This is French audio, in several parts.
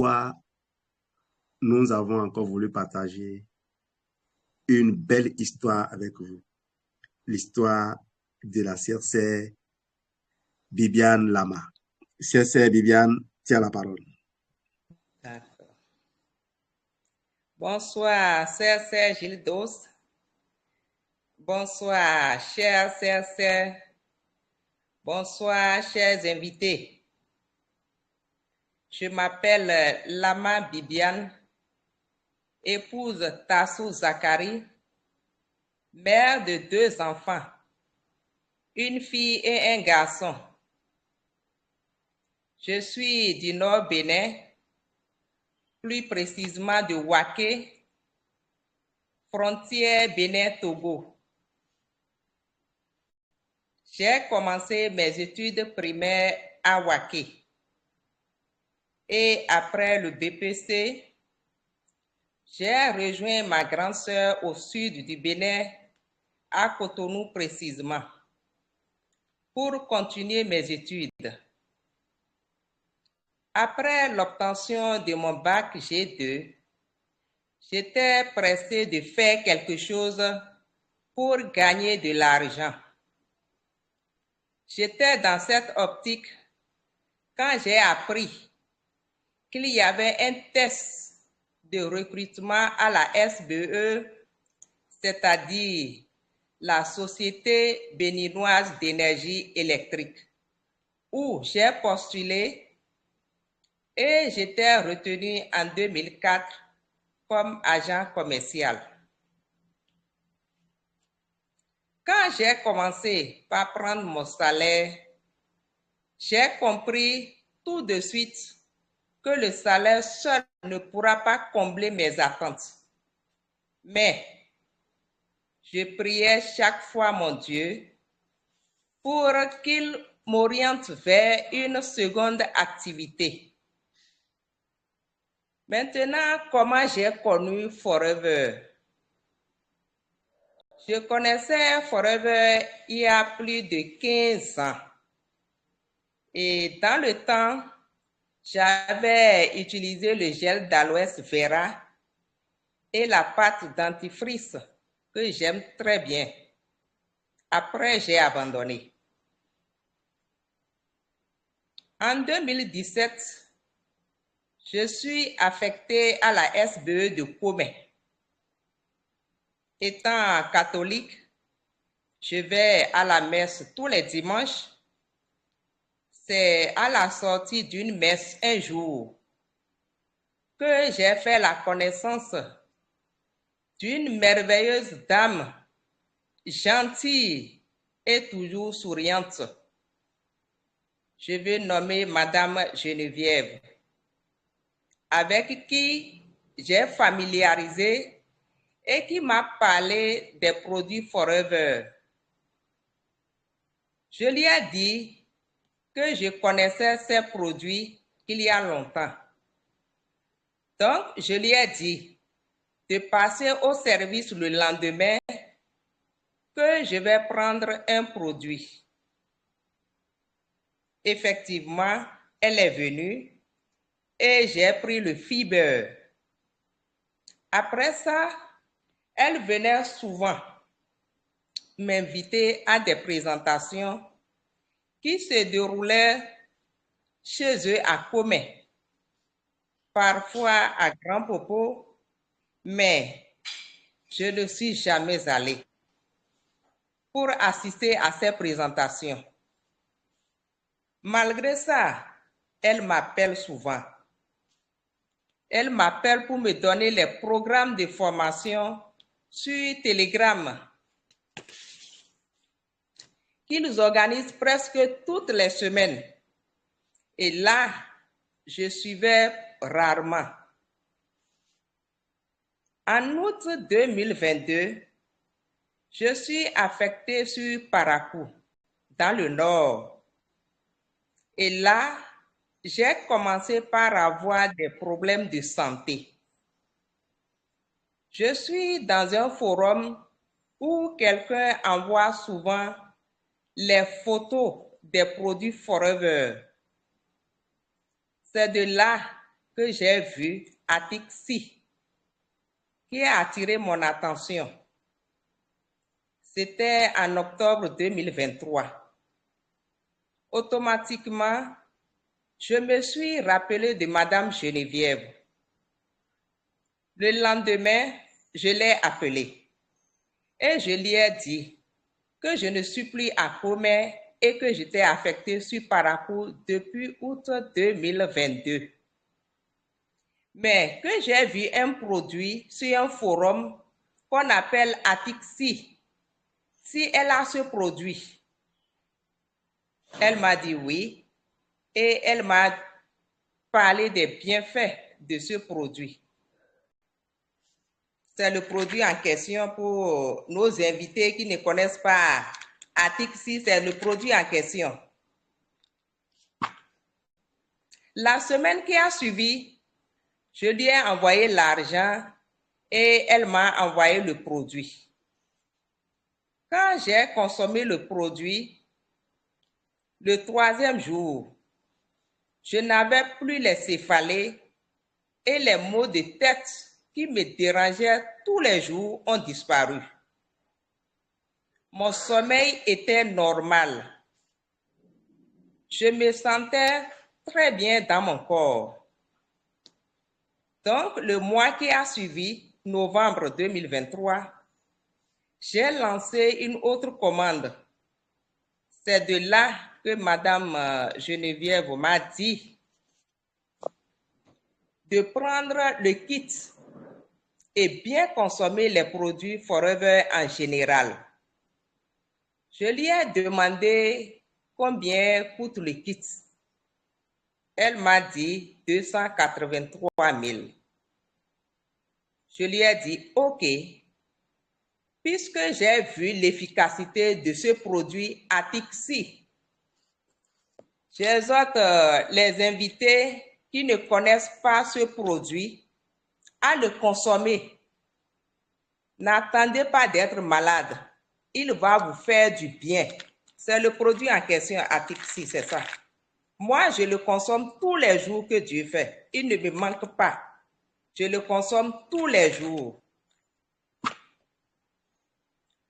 fois, nous avons encore voulu partager une belle histoire avec vous. L'histoire de la sœur Bibiane Lama. Sœur Bibiane, tiens la parole. D'accord. Bonsoir, sœur Gildos. Bonsoir, chers sœurs. Bonsoir, chers invités. Je m'appelle Lama Bibiane, épouse Tassou Zakari, mère de 2 enfants, une fille et un garçon. Je suis du Nord Bénin, plus précisément de Waké, frontière Bénin-Togo. J'ai commencé mes études primaires à Waké. Et après le BPC, j'ai rejoint ma grande sœur au sud du Bénin, à Cotonou précisément, pour continuer mes études. Après l'obtention de mon bac G2, j'étais pressée de faire quelque chose pour gagner de l'argent. J'étais dans cette optique quand j'ai appris qu'il y avait un test de recrutement à la SBE, c'est-à-dire la Société béninoise d'énergie électrique, où j'ai postulé et j'étais retenue en 2004 comme agent commercial. Quand j'ai commencé par prendre mon salaire, j'ai compris tout de suite que le salaire seul ne pourra pas combler mes attentes. Mais je priais chaque fois mon Dieu pour qu'il m'oriente vers une seconde activité. Maintenant, comment j'ai connu Forever? Je connaissais Forever il y a plus de 15 ans. Et dans le temps, j'avais utilisé le gel d'aloès vera et la pâte dentifrice que j'aime très bien. Après, j'ai abandonné. En 2017, je suis affectée à la SBE de Comé. Étant catholique, je vais à la messe tous les dimanches. C'est à la sortie d'une messe un jour que j'ai fait la connaissance d'une merveilleuse dame, gentille et toujours souriante. Je vais nommer Madame Geneviève, avec qui j'ai familiarisé et qui m'a parlé des produits Forever. Je lui ai dit que je connaissais ces produits il y a longtemps. Donc, je lui ai dit de passer au service le lendemain que je vais prendre un produit. Effectivement, elle est venue et j'ai pris le fibre. Après ça, elle venait souvent m'inviter à des présentations qui se déroulaient chez eux à Comé, parfois à Grand Popo, mais je ne suis jamais allée pour assister à ces présentations. Malgré ça, elle m'appelle souvent. Elle m'appelle pour me donner les programmes de formation sur Telegram qu'ils organisent presque toutes les semaines. Et là, je suivais rarement. En août 2022, je suis affectée sur Parakou, dans le nord. Et là, j'ai commencé par avoir des problèmes de santé. Je suis dans un forum où quelqu'un envoie souvent les photos des produits Forever. C'est de là que j'ai vu à Tixi qui a attiré mon attention. C'était en octobre 2023. Automatiquement, je me suis rappelé de Madame Geneviève. Le lendemain, je l'ai appelée et je lui ai dit que je ne suis plus à Comé et que j'étais affectée sur Parakou depuis août 2022. Mais que j'ai vu un produit sur un forum qu'on appelle Atixi. Si elle a ce produit, elle m'a dit oui et elle m'a parlé des bienfaits de ce produit. C'est le produit en question pour nos invités qui ne connaissent pas Atixi, c'est le produit en question. La semaine qui a suivi, je lui ai envoyé l'argent et elle m'a envoyé le produit. Quand j'ai consommé le produit, le 3e jour, je n'avais plus les céphalées et les maux de tête qui me dérangeaient tous les jours ont disparu. Mon sommeil était normal. Je me sentais très bien dans mon corps. Donc, le mois qui a suivi, novembre 2023, j'ai lancé une autre commande. C'est de là que Madame Geneviève m'a dit de prendre le kit et bien consommer les produits Forever en général. Je lui ai demandé combien coûte le kit. Elle m'a dit 283 000. Je lui ai dit OK, puisque j'ai vu l'efficacité de ce produit Atixi. J'exhorte les invités qui ne connaissent pas ce produit à le consommer. N'attendez pas d'être malade. Il va vous faire du bien. C'est le produit en question Atixi, c'est ça. Moi, je le consomme tous les jours que Dieu fait. Il ne me manque pas. Je le consomme tous les jours.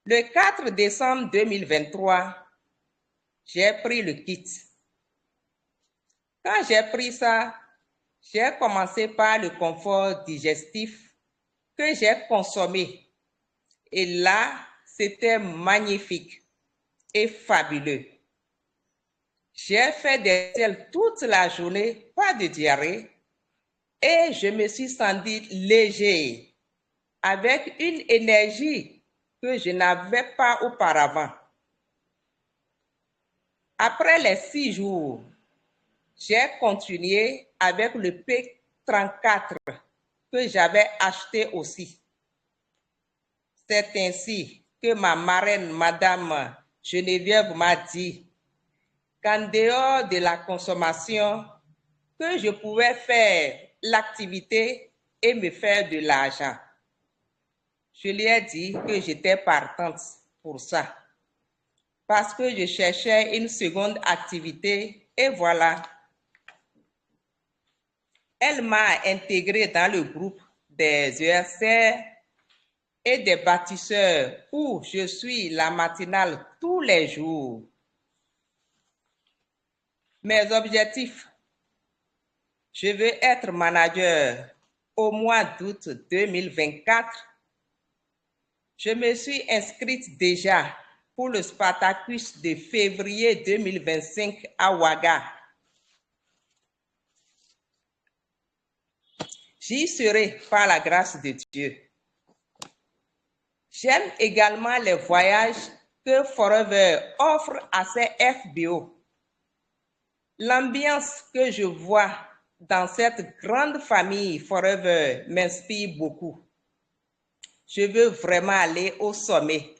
Le 4 décembre 2023, j'ai pris le kit. Quand j'ai pris ça, j'ai commencé par le confort digestif que j'ai consommé. Et là, c'était magnifique et fabuleux. J'ai fait des selles toute la journée, pas de diarrhée, et je me suis sentie léger, avec une énergie que je n'avais pas auparavant. Après les 6 jours, j'ai continué avec le P34 que j'avais acheté aussi. C'est ainsi que ma marraine, Madame Geneviève, m'a dit qu'en dehors de la consommation, que je pouvais faire l'activité et me faire de l'argent. Je lui ai dit que j'étais partante pour ça, parce que je cherchais une seconde activité et voilà. Elle m'a intégré dans le groupe des ESR et des bâtisseurs où je suis la matinale tous les jours. Mes objectifs: je veux être manager au mois d'août 2024. Je me suis inscrite déjà pour le Spartacus de février 2025 à Ouaga. J'y serai par la grâce de Dieu. J'aime également les voyages que Forever offre à ses FBO. L'ambiance que je vois dans cette grande famille Forever m'inspire beaucoup. Je veux vraiment aller au sommet.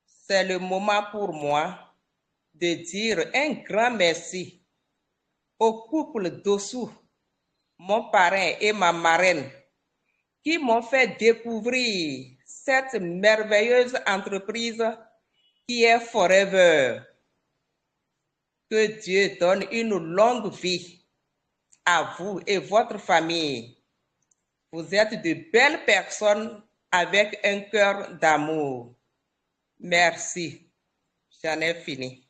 C'est le moment pour moi de dire un grand merci au couple Dossou, mon parrain et ma marraine, qui m'ont fait découvrir cette merveilleuse entreprise qui est Forever. Que Dieu donne une longue vie à vous et votre famille. Vous êtes de belles personnes avec un cœur d'amour. Merci. J'en ai fini.